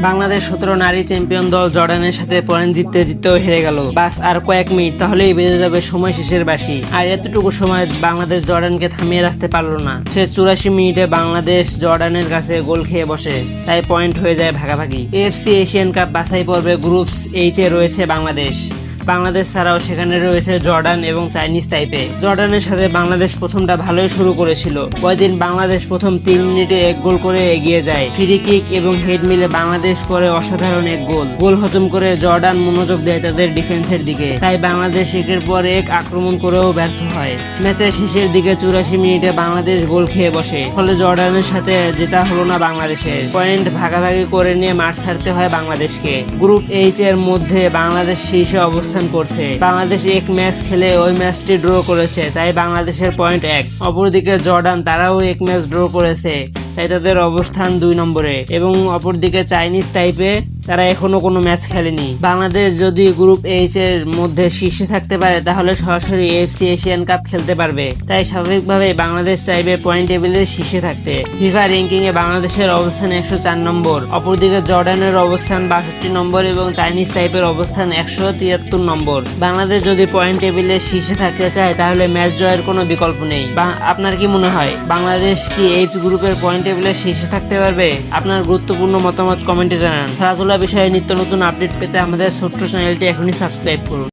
বাংলাদেশ 17 নারী চ্যাম্পিয়ন দল জর্ডানের সাথে পয়েন্ট জিততেও হেরে গেল। বাস আর কয়েক মিনিট তাহলেই বেজে যাবে সময় শেষের বাঁশি। আর এতটুকু সময় বাংলাদেশ জর্ডানকে থামিয়ে রাখতে পারলো না। শেষ 84 মিনিটে বাংলাদেশ জর্ডানের কাছে গোল খেয়ে বসে, তাই পয়েন্ট হয়ে যায় ভাগাভাগি। এএফসি এশিয়ান কাপ বাছাই পর্বে গ্রুপ এইচে রয়েছে বাংলাদেশ ছাড়াও সেখানে রয়েছে জর্ডান এবং চাইনিজ তাইপে। জর্ডানের সাথে বাংলাদেশ প্রথমটা ভালোই শুরু করেছিল। কয়েকদিন বাংলাদেশ প্রথম 3 মিনিটে 1 গোল করে এগিয়ে যায়। ফ্রি কিক এবং হেড মিলে বাংলাদেশ করে অসাধারণ 1 গোল হজম করে জর্ডান মনোযোগ দেয় তাদের ডিফেন্সের দিকে, তাই বাংলাদেশ একের পর এক আক্রমণ করেও ব্যর্থ হয়। ম্যাচের শেষের দিকে 84 মিনিটে বাংলাদেশ গোল খেয়ে বসে, ফলে জর্ডানের সাথে জেতা হলো না বাংলাদেশের। পয়েন্ট ভাগাভাগি করে নিয়ে মাঠ ছাড়তে হয় বাংলাদেশকে। গ্রুপ এইচ এর মধ্যে বাংলাদেশ শীর্ষে অবস্থান করছে। বাংলাদেশ এক ম্যাচ খেলে ওই ম্যাচটি ড্র করেছে, তাই বাংলাদেশের পয়েন্ট 1। অপরদিকে জর্ডান তারাও এক ম্যাচ ড্র করেছে, তাই তাদের অবস্থান 2 নম্বরে। এবং অপরদিকে চাইনিজ তাইপে তারা এখনো কোনো ম্যাচ খেলেনি। বাংলাদেশ যদি গ্রুপ এইচ এর মধ্যে শীর্ষে থাকতে পারে তাহলে সরাসরি এএফসি এশিয়ান কাপ খেলতে পারবে, তাই স্বাভাবিকভাবে বাংলাদেশ চাইবে পয়েন্ট টেবিলের শীর্ষে থাকতে। ফিফা র্যাঙ্কিং এ বাংলাদেশের অবস্থান 104 নম্বর, অপরদিকে জর্ডানের অবস্থান 62 নম্বর এবং চাইনিজ তাইপের অবস্থান 173 নম্বর। বাংলাদেশ যদি পয়েন্ট টেবিলের শীর্ষে থাকতে চায় তাহলে ম্যাচ জয়ের কোনো বিকল্প নেই। আপনার কি মনে হয় বাংলাদেশ কি এইচ গ্রুপের পয়েন্ট টেবিলের শীর্ষে থাকতে পারবে? আপনার গুরুত্বপূর্ণ মতামত কমেন্টে জানান। খেলাধুলা বিষয়ে নিত্য নতুন আপডেট পেতে আমাদের ছোট্ট চ্যানেলটি এখনই সাবস্ক্রাইব করুন।